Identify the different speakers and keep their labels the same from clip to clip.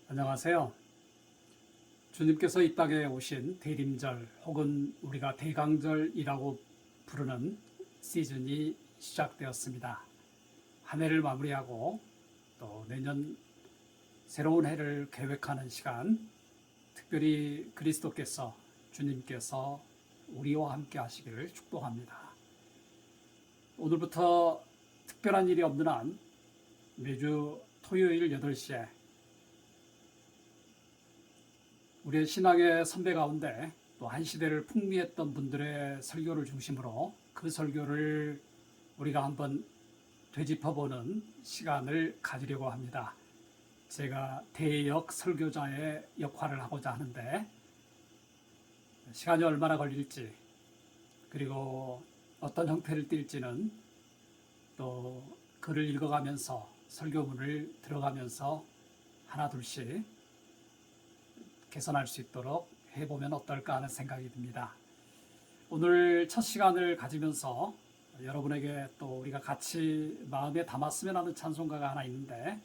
Speaker 1: 안녕하세요. 주님께서 이 땅에 오신 대림절 혹은 우리가 대강절이라고 부르는 시즌이 시작되었습니다. 한 해를 마무리하고 또 내년 새로운 해를 계획하는 시간, 특별히 그리스도께서 주님께서 우리와 함께 하시기를 축복합니다. 오늘부터 특별한 일이 없는 한 매주 토요일 8시에 우리의 신앙의 선배 가운데 또 한 시대를 풍미했던 분들의 설교를 중심으로 그 설교를 우리가 한번 되짚어보는 시간을 가지려고 합니다. 제가 대역 설교자의 역할을 하고자 하는데 시간이 얼마나 걸릴지 그리고 어떤 형태를 띨지는 또 글을 읽어가면서 설교문을 들어가면서 하나 둘씩 개선할 수 있도록 해보면 어떨까 하는 생각이 듭니다. 오늘 첫 시간을 가지면서 여러분에게 또 우리가 같이 마음에 담았으면 하는 찬송가가 하나 있는데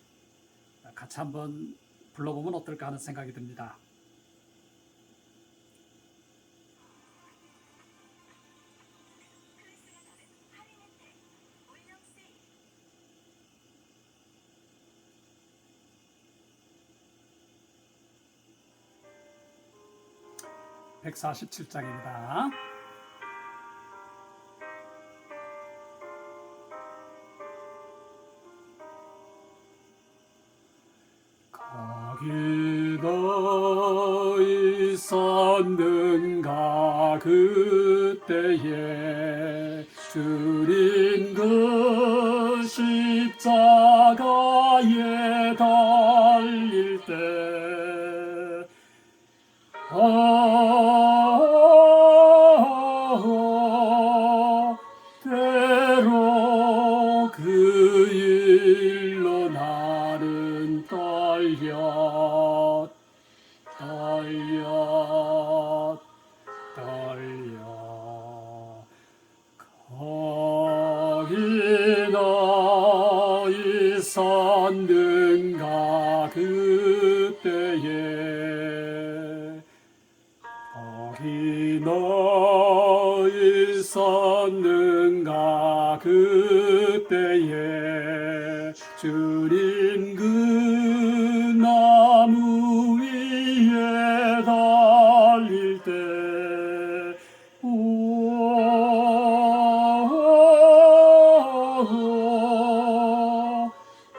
Speaker 1: 같이 한번 불러보면 어떨까 하는 생각이 듭니다. (147장입니다) 거기 너 있었는가 그때에 주린 그 십자가에 달릴 때 때로 그 일로 나는 떨려 거기 너 있었는가 그때에 거기 너 있었는가 그때에 주린 그 나무 위에 달릴 때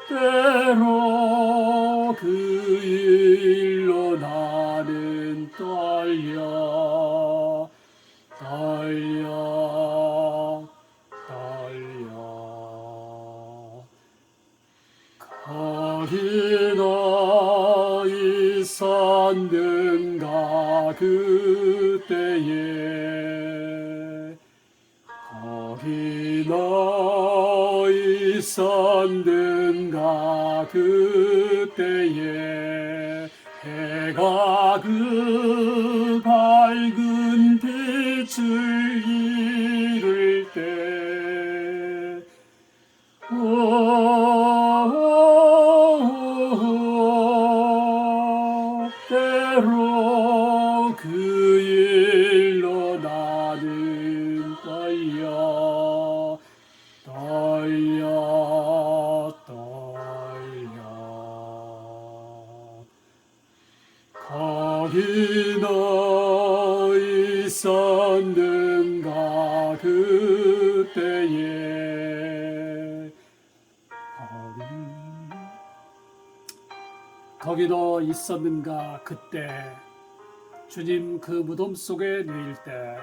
Speaker 1: 때로 그 일로 나는 떨려 거기 너 있었는가 그때에 거기 너 있었는가 그때에 해가 그 밝은 빛을 이룰 때 때로 그 일로 나는 떨려 거기 너 있었는가 그때에 거기 너 있었는가 그때 주님 그 무덤 속에 누일 때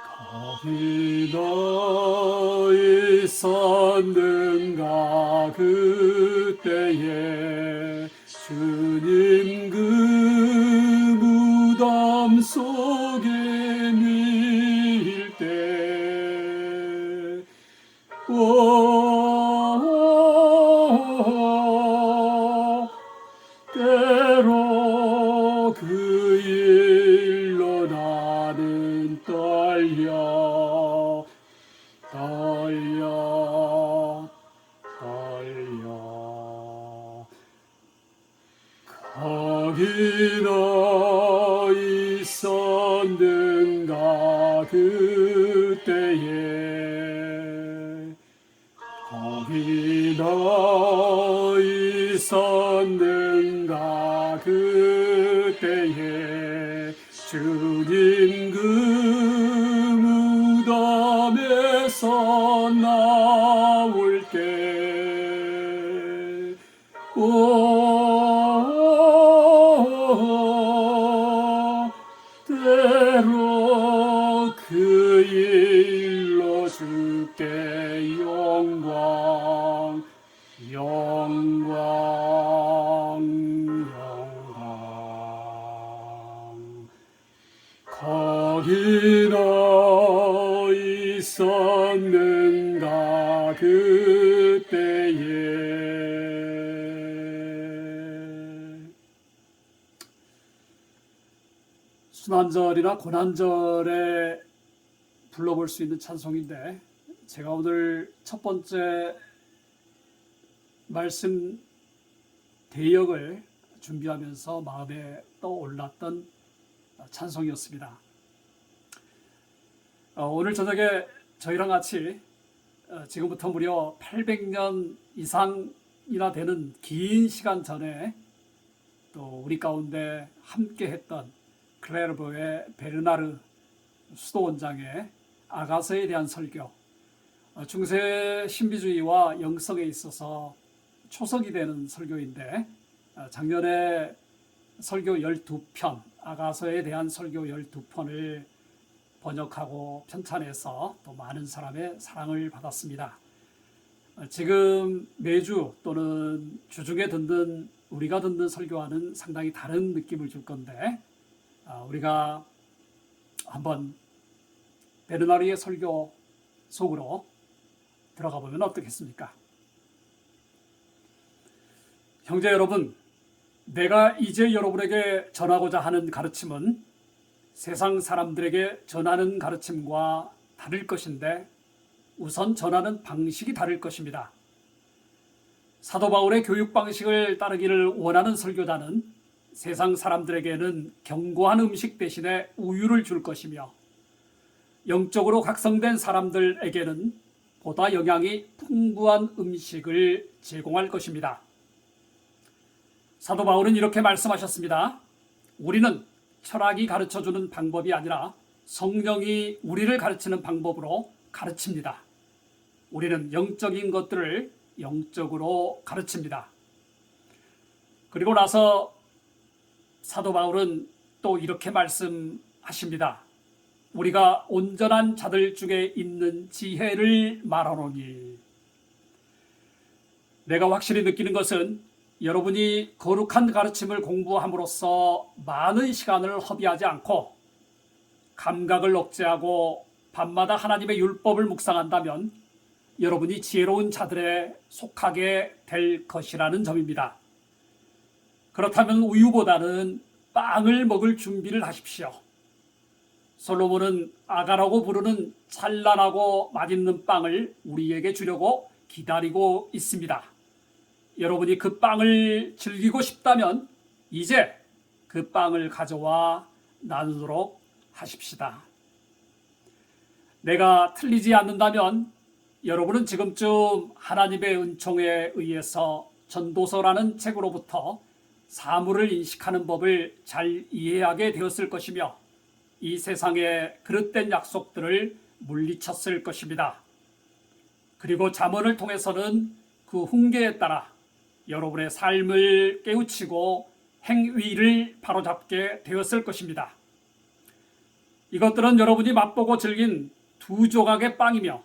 Speaker 1: 거기 너 있었는가 그때에 주님 그 무덤 속에 누일 때 때로 그 일로 나는 떨려 떨려 떨려 거기 너 있었는가 그때에 거기 너 있었는가 그때에 주님 그 무덤에서 나올 때 때로 그 일로 주께 영광 거기 너 있었는가 그때에 순환절이나 고난절에 불러볼 수 있는 찬송인데 제가 오늘 첫 번째 말씀 대역을 준비하면서 마음에 떠올랐던 찬송이었습니다. 오늘 저녁에 저희랑 같이 지금부터 무려 800년 이상이나 되는 긴 시간 전에 또 우리 가운데 함께 했던 클레르보의 베르나르 수도원장의 아가서에 대한 설교, 중세 신비주의와 영성에 있어서 초석이 되는 설교인데 작년에 설교 12편, 아가서에 대한 설교 12편을 번역하고 편찬해서 또 많은 사람의 사랑을 받았습니다. 지금 매주 또는 주중에 듣는 우리가 듣는 설교와는 상당히 다른 느낌을 줄 건데 우리가 한번 베르나르의 설교 속으로 들어가 보면 어떻겠습니까? 형제 여러분, 내가 이제 여러분에게 전하고자 하는 가르침은 세상 사람들에게 전하는 가르침과 다를 것인데 우선 전하는 방식이 다를 것입니다. 사도 바울의 교육 방식을 따르기를 원하는 설교자는 세상 사람들에게는 견고한 음식 대신에 우유를 줄 것이며 영적으로 각성된 사람들에게는 보다 영양이 풍부한 음식을 제공할 것입니다. 사도 바울은 이렇게 말씀하셨습니다. 우리는 철학이 가르쳐주는 방법이 아니라 성령이 우리를 가르치는 방법으로 가르칩니다. 우리는 영적인 것들을 영적으로 가르칩니다. 그리고 나서 사도 바울은 또 이렇게 말씀하십니다. 우리가 온전한 자들 중에 있는 지혜를 말하노니. 내가 확실히 느끼는 것은 여러분이 거룩한 가르침을 공부함으로써 많은 시간을 허비하지 않고 감각을 억제하고 밤마다 하나님의 율법을 묵상한다면 여러분이 지혜로운 자들에 속하게 될 것이라는 점입니다. 그렇다면 우유보다는 빵을 먹을 준비를 하십시오. 솔로몬은 아가라고 부르는 찬란하고 맛있는 빵을 우리에게 주려고 기다리고 있습니다. 여러분이 그 빵을 즐기고 싶다면 이제 그 빵을 가져와 나누도록 하십시다. 내가 틀리지 않는다면 여러분은 지금쯤 하나님의 은총에 의해서 전도서라는 책으로부터 사물을 인식하는 법을 잘 이해하게 되었을 것이며 이 세상의 그릇된 약속들을 물리쳤을 것입니다. 그리고 잠언을 통해서는 그 훈계에 따라 여러분의 삶을 깨우치고 행위를 바로잡게 되었을 것입니다. 이것들은 여러분이 맛보고 즐긴 두 조각의 빵이며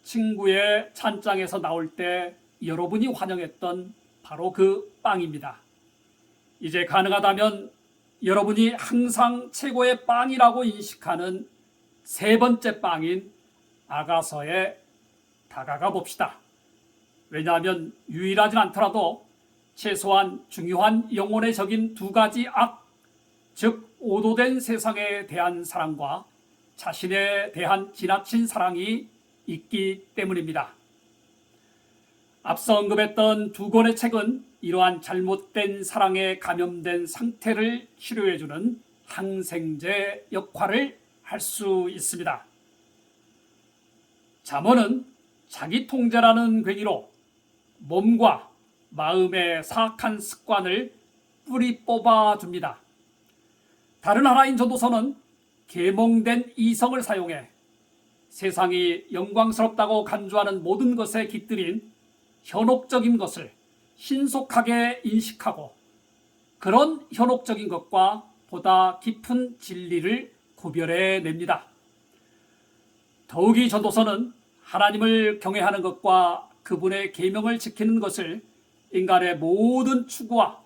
Speaker 1: 친구의 찬장에서 나올 때 여러분이 환영했던 바로 그 빵입니다. 이제 가능하다면 여러분이 항상 최고의 빵이라고 인식하는 세 번째 빵인 아가서에 다가가 봅시다. 왜냐하면 유일하진 않더라도 최소한 중요한 영혼의 적인 두 가지 악, 즉 오도된 세상에 대한 사랑과 자신에 대한 지나친 사랑이 있기 때문입니다. 앞서 언급했던 두 권의 책은 이러한 잘못된 사랑에 감염된 상태를 치료해주는 항생제 역할을 할 수 있습니다. 잠언은 자기 통제라는 괴기로 몸과 마음의 사악한 습관을 뿌리 뽑아 줍니다. 다른 하나인 전도서는 계몽된 이성을 사용해 세상이 영광스럽다고 간주하는 모든 것에 깃들인 현혹적인 것을 신속하게 인식하고 그런 현혹적인 것과 보다 깊은 진리를 구별해 냅니다. 더욱이 전도서는 하나님을 경외하는 것과 그분의 계명을 지키는 것을 인간의 모든 추구와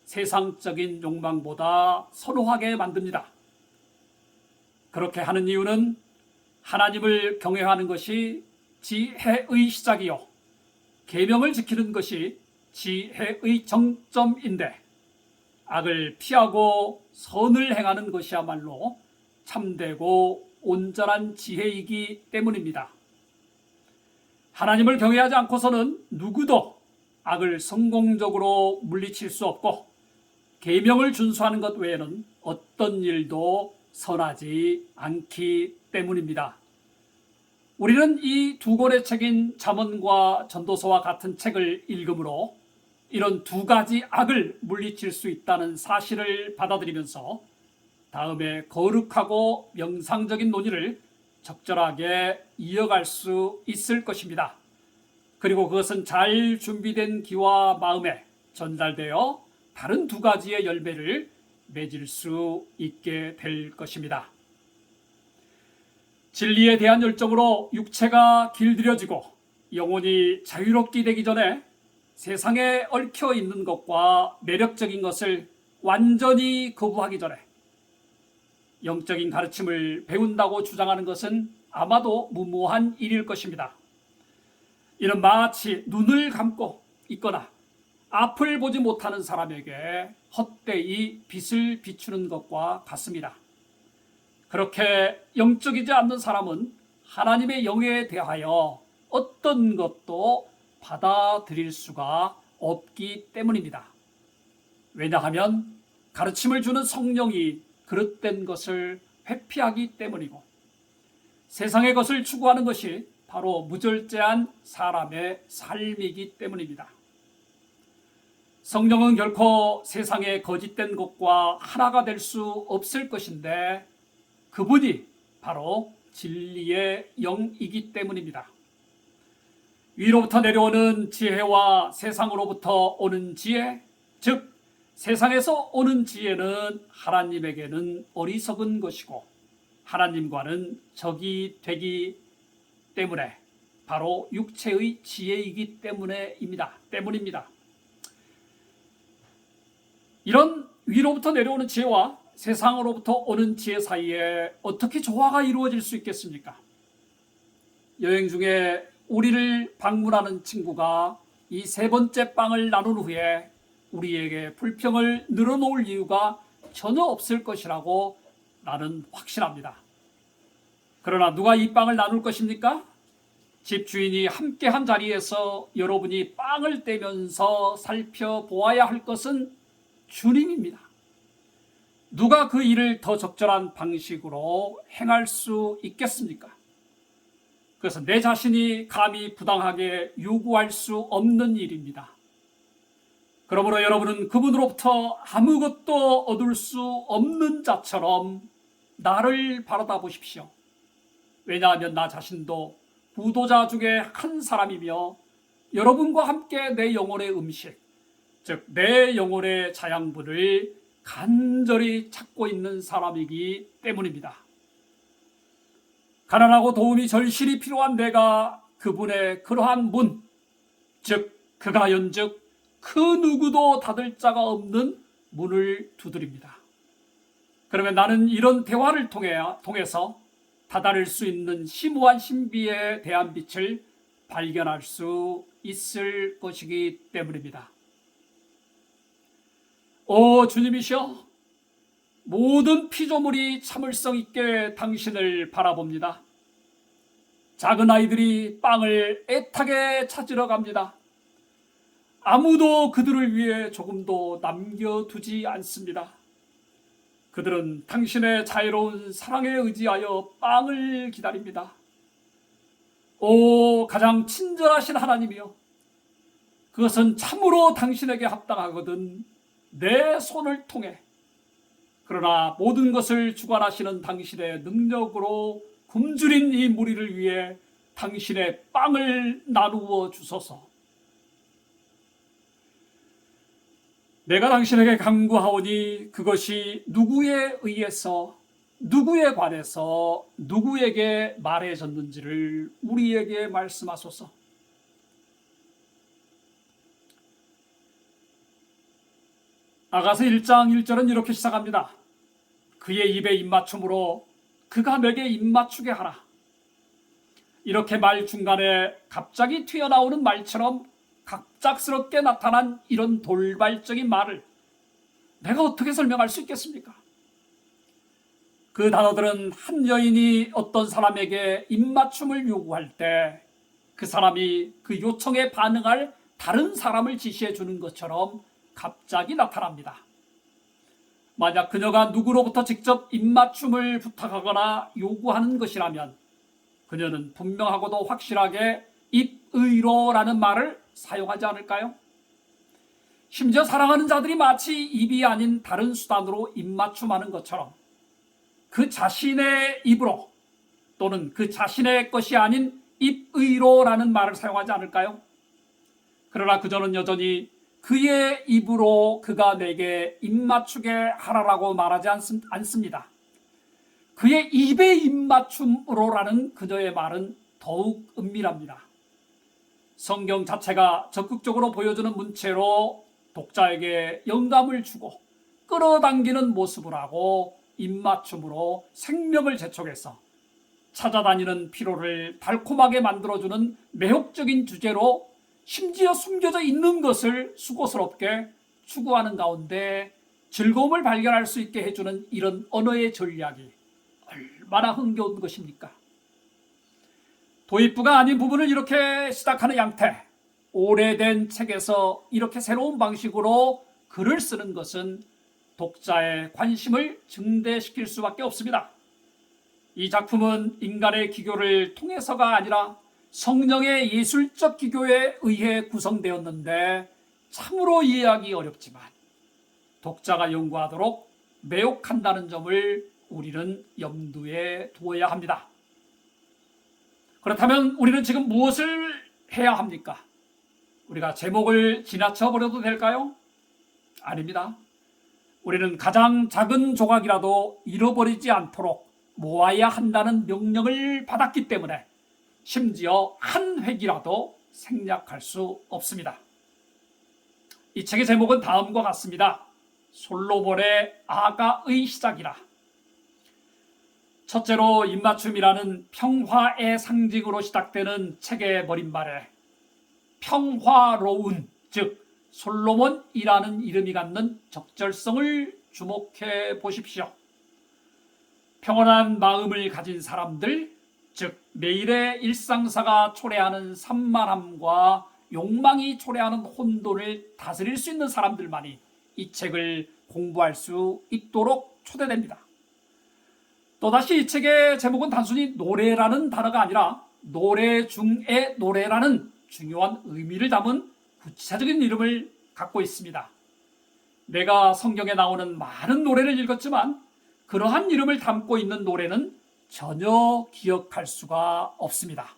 Speaker 1: 세상적인 욕망보다 선호하게 만듭니다. 그렇게 하는 이유는 하나님을 경외하는 것이 지혜의 시작이요 계명을 지키는 것이 지혜의 정점인데 악을 피하고 선을 행하는 것이야말로 참되고 온전한 지혜이기 때문입니다. 하나님을 경외하지 않고서는 누구도 악을 성공적으로 물리칠 수 없고 계명을 준수하는 것 외에는 어떤 일도 선하지 않기 때문입니다. 우리는 이 두 권의 책인 잠언과 전도서와 같은 책을 읽음으로 이런 두 가지 악을 물리칠 수 있다는 사실을 받아들이면서 다음에 거룩하고 명상적인 논의를 적절하게 이어갈 수 있을 것입니다. 그리고 그것은 잘 준비된 귀와 마음에 전달되어 다른 두 가지의 열매를 맺을 수 있게 될 것입니다. 진리에 대한 열정으로 육체가 길들여지고 영혼이 자유롭게 되기 전에 세상에 얽혀 있는 것과 매력적인 것을 완전히 거부하기 전에 영적인 가르침을 배운다고 주장하는 것은 아마도 무모한 일일 것입니다. 이는 마치 눈을 감고 있거나 앞을 보지 못하는 사람에게 헛되이 빛을 비추는 것과 같습니다. 그렇게 영적이지 않는 사람은 하나님의 영에 대하여 어떤 것도 받아들일 수가 없기 때문입니다. 왜냐하면 가르침을 주는 성령이 그릇된 것을 회피하기 때문이고 세상의 것을 추구하는 것이 바로 무절제한 사람의 삶이기 때문입니다. 성령은 결코 세상의 거짓된 것과 하나가 될 수 없을 것인데 그분이 바로 진리의 영이기 때문입니다. 위로부터 내려오는 지혜와 세상으로부터 오는 지혜, 즉 세상에서 오는 지혜는 하나님에게는 어리석은 것이고 하나님과는 적이 되기 때문에 바로 육체의 지혜이기 때문입니다. 이런 위로부터 내려오는 지혜와 세상으로부터 오는 지혜 사이에 어떻게 조화가 이루어질 수 있겠습니까? 여행 중에 우리를 방문하는 친구가 이 세 번째 빵을 나눈 후에 우리에게 불평을 늘어놓을 이유가 전혀 없을 것이라고 나는 확신합니다. 그러나 누가 이 빵을 나눌 것입니까? 집주인이 함께한 자리에서 여러분이 빵을 떼면서 살펴보아야 할 것은 주님입니다. 누가 그 일을 더 적절한 방식으로 행할 수 있겠습니까? 그래서 내 자신이 감히 부당하게 요구할 수 없는 일입니다. 그러므로 여러분은 그분으로부터 아무것도 얻을 수 없는 자처럼 나를 바라다 보십시오. 왜냐하면 나 자신도 부도자 중에 한 사람이며 여러분과 함께 내 영혼의 음식, 즉 내 영혼의 자양분을 간절히 찾고 있는 사람이기 때문입니다. 가난하고 도움이 절실히 필요한 내가 그분의 그러한 문, 즉 그가 연즉 그 누구도 닫을 자가 없는 문을 두드립니다. 그러면 나는 이런 대화를 통해서 다다를 수 있는 심오한 신비에 대한 빛을 발견할 수 있을 것이기 때문입니다. 오 주님이시여, 모든 피조물이 참을성 있게 당신을 바라봅니다. 작은 아이들이 빵을 애타게 찾으러 갑니다. 아무도 그들을 위해 조금도 남겨두지 않습니다. 그들은 당신의 자유로운 사랑에 의지하여 빵을 기다립니다. 오, 가장 친절하신 하나님이여, 그것은 참으로 당신에게 합당하거든 내 손을 통해. 그러나 모든 것을 주관하시는 당신의 능력으로 굶주린 이 무리를 위해 당신의 빵을 나누어 주소서. 내가 당신에게 간구하오니 그것이 누구에 의해서, 누구에 관해서, 누구에게 말해졌는지를 우리에게 말씀하소서. 아가서 1장 1절은 이렇게 시작합니다. 그의 입에 입맞춤으로 그가 내게 입맞추게 하라. 이렇게 말 중간에 갑자기 튀어나오는 말처럼 갑작스럽게 나타난 이런 돌발적인 말을 내가 어떻게 설명할 수 있겠습니까? 그 단어들은 한 여인이 어떤 사람에게 입맞춤을 요구할 때 그 사람이 그 요청에 반응할 다른 사람을 지시해 주는 것처럼 갑자기 나타납니다. 만약 그녀가 누구로부터 직접 입맞춤을 부탁하거나 요구하는 것이라면 그녀는 분명하고도 확실하게 입의로라는 말을 사용하지 않을까요? 심지어 사랑하는 자들이 마치 입이 아닌 다른 수단으로 입맞춤하는 것처럼 그 자신의 입으로 또는 그 자신의 것이 아닌 입의로라는 말을 사용하지 않을까요? 그러나 그저는 여전히 그의 입으로 그가 내게 입맞추게 하라라고 말하지 않습니다. 그의 입에 입맞춤으로라는 그녀의 말은 더욱 은밀합니다. 성경 자체가 적극적으로 보여주는 문체로 독자에게 영감을 주고 끌어당기는 모습을 하고 입맞춤으로 생명을 재촉해서 찾아다니는 피로를 달콤하게 만들어주는 매혹적인 주제로 심지어 숨겨져 있는 것을 수고스럽게 추구하는 가운데 즐거움을 발견할 수 있게 해주는 이런 언어의 전략이 얼마나 흥겨운 것입니까? 도입부가 아닌 부분을 이렇게 시작하는 양태, 오래된 책에서 이렇게 새로운 방식으로 글을 쓰는 것은 독자의 관심을 증대시킬 수밖에 없습니다. 이 작품은 인간의 기교를 통해서가 아니라 성령의 예술적 기교에 의해 구성되었는데 참으로 이해하기 어렵지만 독자가 연구하도록 매혹한다는 점을 우리는 염두에 두어야 합니다. 그렇다면 우리는 지금 무엇을 해야 합니까? 우리가 제목을 지나쳐 버려도 될까요? 아닙니다. 우리는 가장 작은 조각이라도 잃어버리지 않도록 모아야 한다는 명령을 받았기 때문에 심지어 한 획이라도 생략할 수 없습니다. 이 책의 제목은 다음과 같습니다. 솔로몬의 아가의 시작이라. 첫째로 입맞춤이라는 평화의 상징으로 시작되는 책의 머릿말에 평화로운, 즉 솔로몬이라는 이름이 갖는 적절성을 주목해 보십시오. 평온한 마음을 가진 사람들, 즉 매일의 일상사가 초래하는 산만함과 욕망이 초래하는 혼돈을 다스릴 수 있는 사람들만이 이 책을 공부할 수 있도록 초대됩니다. 또다시 이 책의 제목은 단순히 노래라는 단어가 아니라 노래 중의 노래라는 중요한 의미를 담은 구체적인 이름을 갖고 있습니다. 내가 성경에 나오는 많은 노래를 읽었지만 그러한 이름을 담고 있는 노래는 전혀 기억할 수가 없습니다.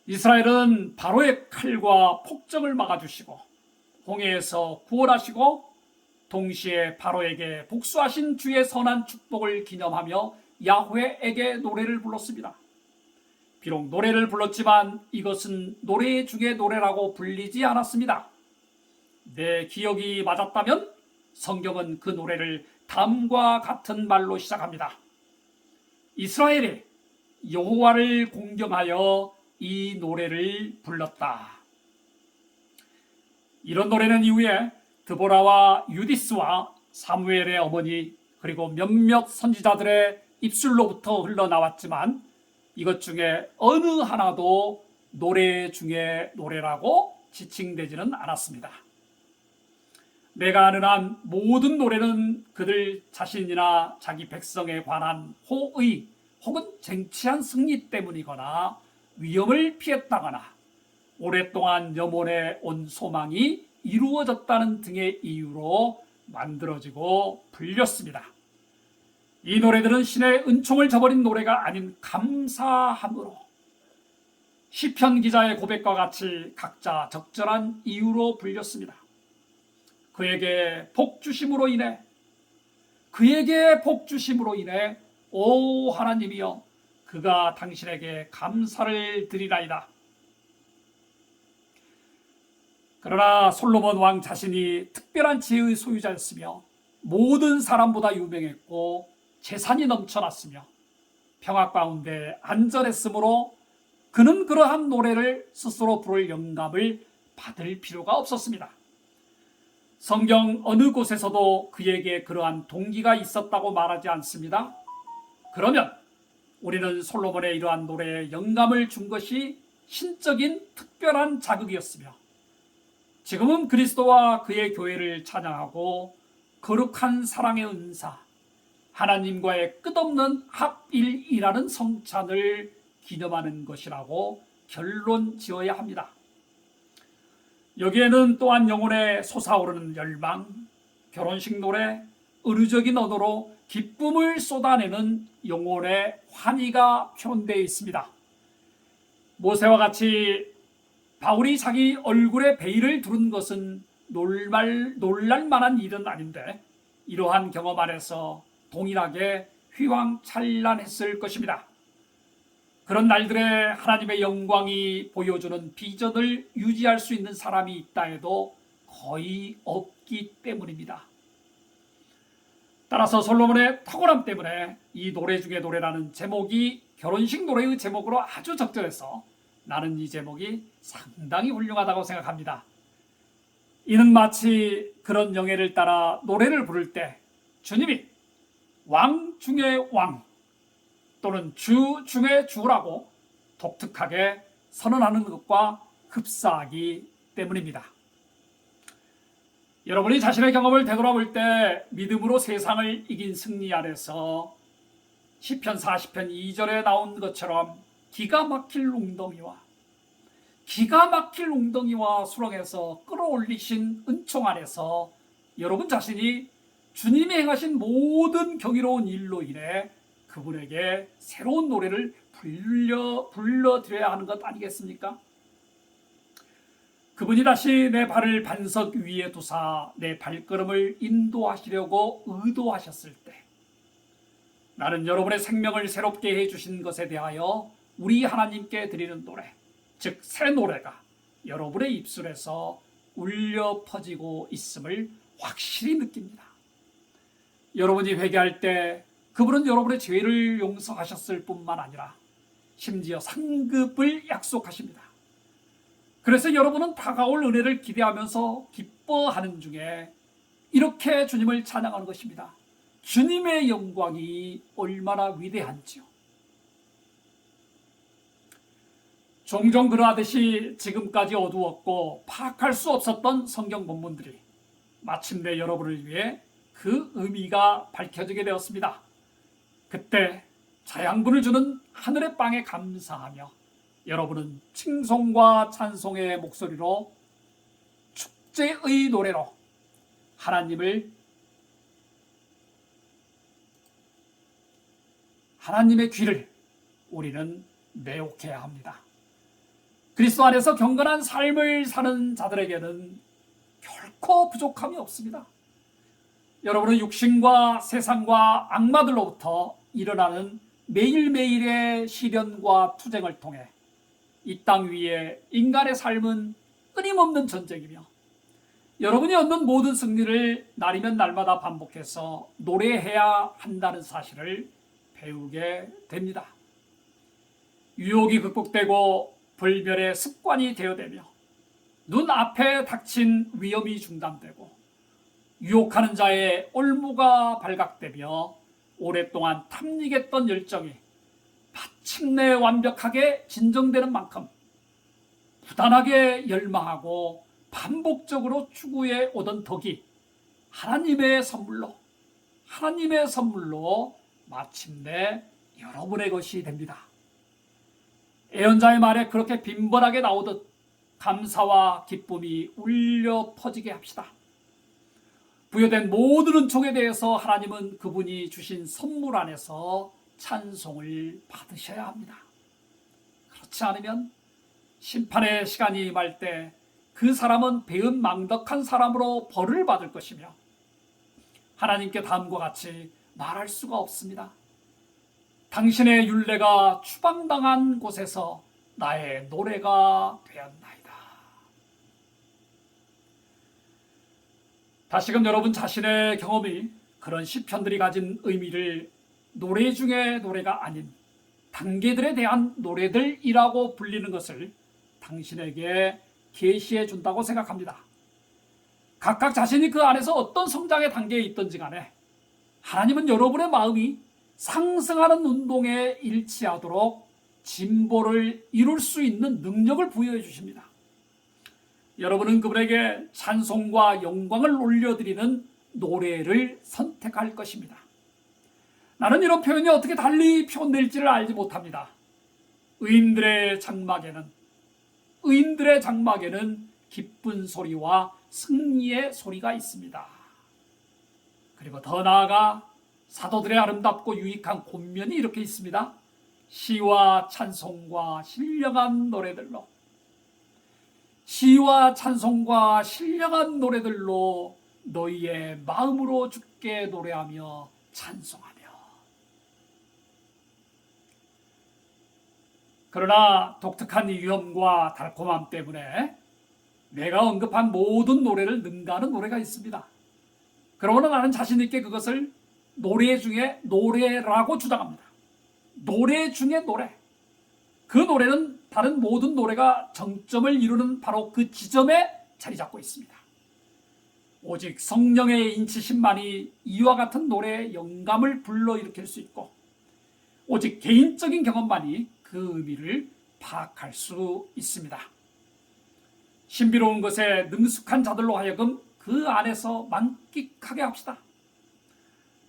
Speaker 1: 이스라엘은 바로의 칼과 폭정을 막아주시고 홍해에서 구원하시고 동시에 바로에게 복수하신 주의 선한 축복을 기념하며 야훼에게 노래를 불렀습니다. 비록 노래를 불렀지만 이것은 노래 중의 노래라고 불리지 않았습니다. 내 기억이 맞았다면 성경은 그 노래를 다음과 같은 말로 시작합니다. 이스라엘이 여호와를 공경하여 이 노래를 불렀다. 이런 노래는 이후에 드보라와 유디스와 사무엘의 어머니 그리고 몇몇 선지자들의 입술로부터 흘러나왔지만 이것 중에 어느 하나도 노래 중에 노래라고 지칭되지는 않았습니다. 내가 아는 한 모든 노래는 그들 자신이나 자기 백성에 관한 호의 혹은 쟁취한 승리 때문이거나 위험을 피했다거나 오랫동안 염원해 온 소망이 이루어졌다는 등의 이유로 만들어지고 불렸습니다. 이 노래들은 신의 은총을 저버린 노래가 아닌 감사함으로 시편 기자의 고백과 같이 각자 적절한 이유로 불렸습니다. 그에게 복 주심으로 인해 오 하나님이여 그가 당신에게 감사를 드리나이다. 그러나 솔로몬 왕 자신이 특별한 지혜의 소유자였으며 모든 사람보다 유명했고 재산이 넘쳐났으며 평화 가운데 안전했으므로 그는 그러한 노래를 스스로 부를 영감을 받을 필요가 없었습니다. 성경 어느 곳에서도 그에게 그러한 동기가 있었다고 말하지 않습니다. 그러면 우리는 솔로몬의 이러한 노래에 영감을 준 것이 신적인 특별한 자극이었으며 지금은 그리스도와 그의 교회를 찬양하고 거룩한 사랑의 은사, 하나님과의 끝없는 합일이라는 성찬을 기념하는 것이라고 결론 지어야 합니다. 여기에는 또한 영혼에 솟아오르는 열망, 결혼식 노래, 의류적인 언어로 기쁨을 쏟아내는 영혼의 환희가 표현되어 있습니다. 모세와 같이 바울이 자기 얼굴에 베일을 두른 것은 놀랄만한 일은 아닌데 이러한 경험 안에서 동일하게 휘황찬란했을 것입니다. 그런 날들에 하나님의 영광이 보여주는 비전을 유지할 수 있는 사람이 있다 해도 거의 없기 때문입니다. 따라서 솔로몬의 탁월함 때문에 이 노래 중에 노래라는 제목이 결혼식 노래의 제목으로 아주 적절해서 나는 이 제목이 상당히 훌륭하다고 생각합니다. 이는 마치 그런 영예를 따라 노래를 부를 때 주님이 왕 중의 왕 또는 주 중의 주라고 독특하게 선언하는 것과 흡사하기 때문입니다. 여러분이 자신의 경험을 되돌아볼 때 믿음으로 세상을 이긴 승리 아래서 시편 40편 2절에 나온 것처럼 기가 막힐 웅덩이와 수렁에서 끌어올리신 은총 안에서 여러분 자신이 주님이 행하신 모든 경이로운 일로 인해 그분에게 새로운 노래를 불러드려야 하는 것 아니겠습니까? 그분이 다시 내 발을 반석 위에 두사 내 발걸음을 인도하시려고 의도하셨을 때 나는 여러분의 생명을 새롭게 해주신 것에 대하여 우리 하나님께 드리는 노래, 즉 새 노래가 여러분의 입술에서 울려 퍼지고 있음을 확실히 느낍니다. 여러분이 회개할 때 그분은 여러분의 죄를 용서하셨을 뿐만 아니라 심지어 상급을 약속하십니다. 그래서 여러분은 다가올 은혜를 기대하면서 기뻐하는 중에 이렇게 주님을 찬양하는 것입니다. 주님의 영광이 얼마나 위대한지요. 종종 그러하듯이 지금까지 어두웠고 파악할 수 없었던 성경 본문들이 마침내 여러분을 위해 그 의미가 밝혀지게 되었습니다. 그때 자양분을 주는 하늘의 빵에 감사하며 여러분은 칭송과 찬송의 목소리로 축제의 노래로 하나님의 귀를 우리는 매혹해야 합니다. 그리스도 안에서 경건한 삶을 사는 자들에게는 결코 부족함이 없습니다. 여러분은 육신과 세상과 악마들로부터 일어나는 매일매일의 시련과 투쟁을 통해 이 땅 위에 인간의 삶은 끊임없는 전쟁이며 여러분이 얻는 모든 승리를 날이면 날마다 반복해서 노래해야 한다는 사실을 배우게 됩니다. 유혹이 극복되고 불멸의 습관이 되어되며 눈앞에 닥친 위험이 중단되고 유혹하는 자의 올무가 발각되며 오랫동안 탐닉했던 열정이 마침내 완벽하게 진정되는 만큼 부단하게 열망하고 반복적으로 추구해 오던 덕이 하나님의 선물로 마침내 여러분의 것이 됩니다. 예언자의 말에 그렇게 빈번하게 나오듯 감사와 기쁨이 울려 퍼지게 합시다. 부여된 모든 은총에 대해서 하나님은 그분이 주신 선물 안에서 찬송을 받으셔야 합니다. 그렇지 않으면 심판의 시간이 임할 때 그 사람은 배은망덕한 사람으로 벌을 받을 것이며 하나님께 다음과 같이 말할 수가 없습니다. 당신의 율례가 추방당한 곳에서 나의 노래가 되었나이다. 다시금 여러분 자신의 경험이 그런 시편들이 가진 의미를 노래 중에 노래가 아닌 단계들에 대한 노래들이라고 불리는 것을 당신에게 계시해 준다고 생각합니다. 각각 자신이 그 안에서 어떤 성장의 단계에 있든지 간에 하나님은 여러분의 마음이 상승하는 운동에 일치하도록 진보를 이룰 수 있는 능력을 부여해 주십니다. 여러분은 그분에게 찬송과 영광을 올려드리는 노래를 선택할 것입니다. 나는 이런 표현이 어떻게 달리 표현될지를 알지 못합니다. 의인들의 장막에는 기쁜 소리와 승리의 소리가 있습니다. 그리고 더 나아가 사도들의 아름답고 유익한 권면이 이렇게 있습니다. 시와 찬송과 신령한 노래들로 너희의 마음으로 주께 노래하며 찬송하며. 그러나 독특한 위엄과 달콤함 때문에 내가 언급한 모든 노래를 능가하는 노래가 있습니다. 그러나 나는 자신 있게 그것을 노래 중에 노래라고 주장합니다. 노래 중에 노래. 그 노래는 다른 모든 노래가 정점을 이루는 바로 그 지점에 자리 잡고 있습니다. 오직 성령의 인치심만이 이와 같은 노래의 영감을 불러일으킬 수 있고 오직 개인적인 경험만이 그 의미를 파악할 수 있습니다. 신비로운 것에 능숙한 자들로 하여금 그 안에서 만끽하게 합시다.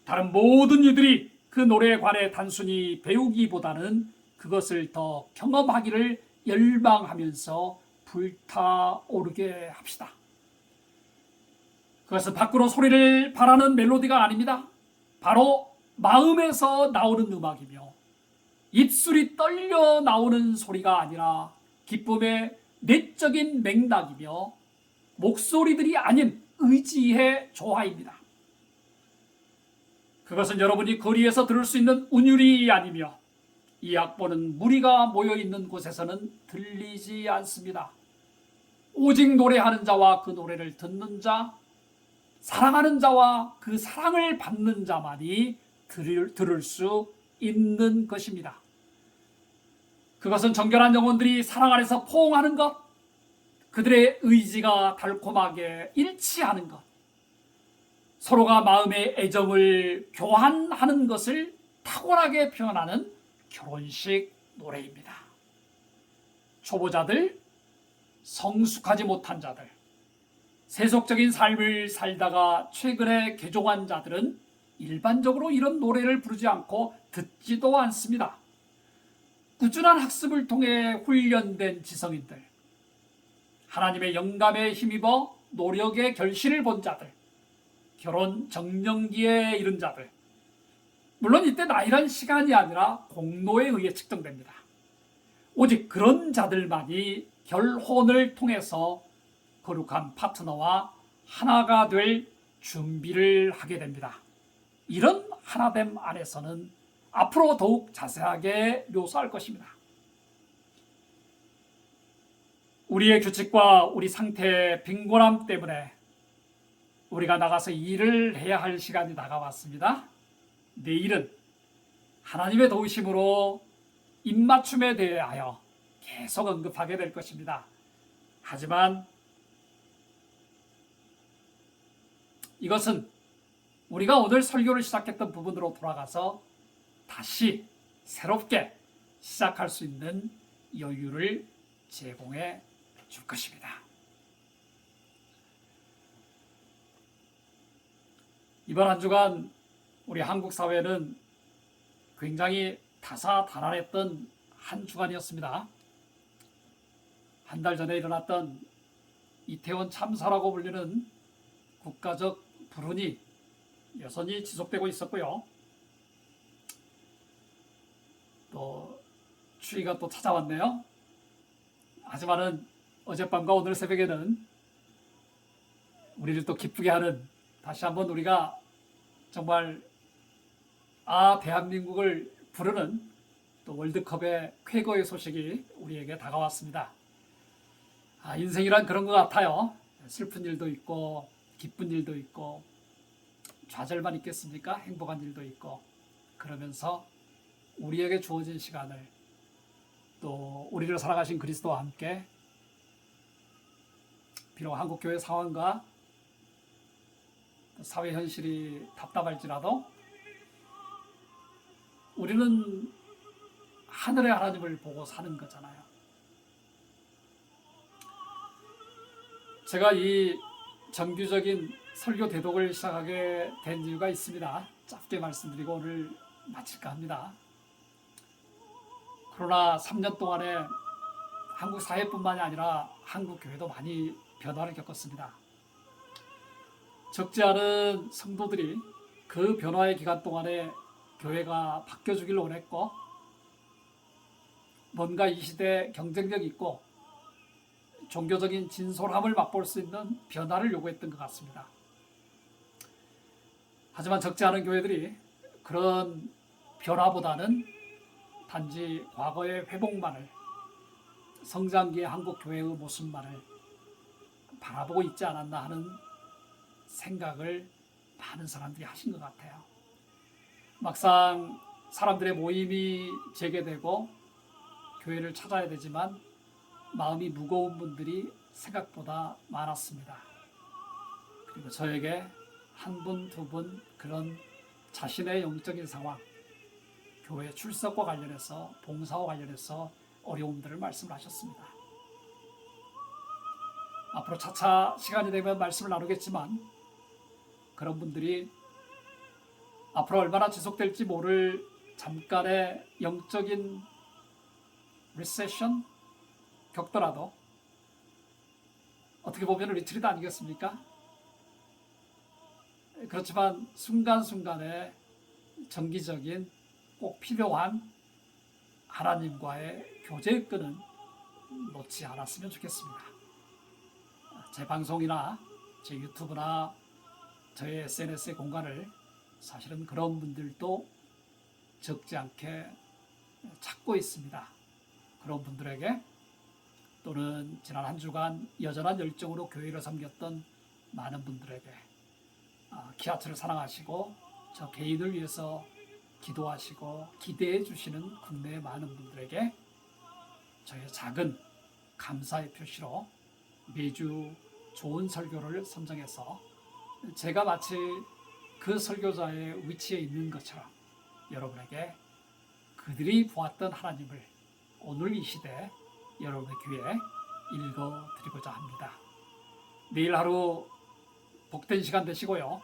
Speaker 1: 다른 모든 이들이 그 노래에 관해 단순히 배우기보다는 그것을 더 경험하기를 열망하면서 불타오르게 합시다. 그것은 밖으로 소리를 바라는 멜로디가 아닙니다. 바로 마음에서 나오는 음악이며 입술이 떨려 나오는 소리가 아니라 기쁨의 내적인 맥락이며 목소리들이 아닌 의지의 조화입니다. 그것은 여러분이 거리에서 들을 수 있는 운율이 아니며 이 악보는 무리가 모여있는 곳에서는 들리지 않습니다. 오직 노래하는 자와 그 노래를 듣는 자, 사랑하는 자와 그 사랑을 받는 자만이 들을 수 있는 것입니다. 그것은 정결한 영혼들이 사랑 안에서 포옹하는 것, 그들의 의지가 달콤하게 일치하는 것, 서로가 마음의 애정을 교환하는 것을 탁월하게 표현하는 결혼식 노래입니다. 초보자들, 성숙하지 못한 자들, 세속적인 삶을 살다가 최근에 개종한 자들은 일반적으로 이런 노래를 부르지 않고 듣지도 않습니다. 꾸준한 학습을 통해 훈련된 지성인들, 하나님의 영감에 힘입어 노력의 결실을 본 자들, 결혼 정년기에 이른 자들, 물론 이때 나이란 시간이 아니라 공로에 의해 측정됩니다. 오직 그런 자들만이 결혼을 통해서 거룩한 파트너와 하나가 될 준비를 하게 됩니다. 이런 하나됨 안에서는 앞으로 더욱 자세하게 묘사할 것입니다. 우리의 규칙과 우리 상태의 빈곤함 때문에 우리가 나가서 일을 해야 할 시간이 다가왔습니다. 내일은 하나님의 도우심으로 입맞춤에 대하여 계속 언급하게 될 것입니다. 하지만 이것은 우리가 오늘 설교를 시작했던 부분으로 돌아가서 다시 새롭게 시작할 수 있는 여유를 제공해 줄 것입니다. 이번 한 주간 우리 한국 사회는 굉장히 다사다난했던 한 주간이었습니다. 한 달 전에 일어났던 이태원 참사라고 불리는 국가적 불운이 여전히 지속되고 있었고요. 또 추위가 또 찾아왔네요. 하지만은 어젯밤과 오늘 새벽에는 우리를 또 기쁘게 하는, 다시 한번 우리가 정말 대한민국을 부르는 또 월드컵의 쾌거의 소식이 우리에게 다가왔습니다. 인생이란 그런 것 같아요. 슬픈 일도 있고 기쁜 일도 있고 좌절만 있겠습니까? 행복한 일도 있고, 그러면서 우리에게 주어진 시간을 또 우리를 살아가신 그리스도와 함께, 비록 한국교회 상황과 사회 현실이 답답할지라도 우리는 하늘의 하나님을 보고 사는 거잖아요. 제가 이 정규적인 설교 대독을 시작하게 된 이유가 있습니다. 짧게 말씀드리고 오늘 마칠까 합니다. 코로나 3년 동안에 한국 사회뿐만이 아니라 한국 교회도 많이 변화를 겪었습니다. 적지 않은 성도들이 그 변화의 기간 동안에 교회가 바뀌어주길 원했고, 뭔가 이 시대에 경쟁력 있고 종교적인 진솔함을 맛볼 수 있는 변화를 요구했던 것 같습니다. 하지만 적지 않은 교회들이 그런 변화보다는 단지 과거의 회복만을, 성장기의 한국 교회의 모습만을 바라보고 있지 않았나 하는 생각을 많은 사람들이 하신 것 같아요. 막상 사람들의 모임이 재개되고 교회를 찾아야 되지만 마음이 무거운 분들이 생각보다 많았습니다. 그리고 저에게 한 분, 두 분 그런 자신의 영적인 상황, 교회 출석과 관련해서, 봉사와 관련해서 어려움들을 말씀을 하셨습니다. 앞으로 차차 시간이 되면 말씀을 나누겠지만, 그런 분들이 앞으로 얼마나 지속될지 모를 잠깐의 영적인 리세션 겪더라도 어떻게 보면 리트리트 아니겠습니까? 그렇지만 순간순간에 정기적인 꼭 필요한 하나님과의 교제의 끈은 놓지 않았으면 좋겠습니다. 제 방송이나 제 유튜브나 저의 SNS의 공간을 사실은 그런 분들도 적지 않게 찾고 있습니다. 그런 분들에게, 또는 지난 한 주간 여전한 열정으로 교회를 섬겼던 많은 분들에게, 키아츠를 사랑하시고 저 개인을 위해서 기도하시고 기대해 주시는 국내의 많은 분들에게 저의 작은 감사의 표시로 매주 좋은 설교를 선정해서 제가 마치 그 설교자의 위치에 있는 것처럼 여러분에게 그들이 보았던 하나님을 오늘 이 시대 여러분의 귀에 읽어드리고자 합니다. 내일 하루 복된 시간 되시고요.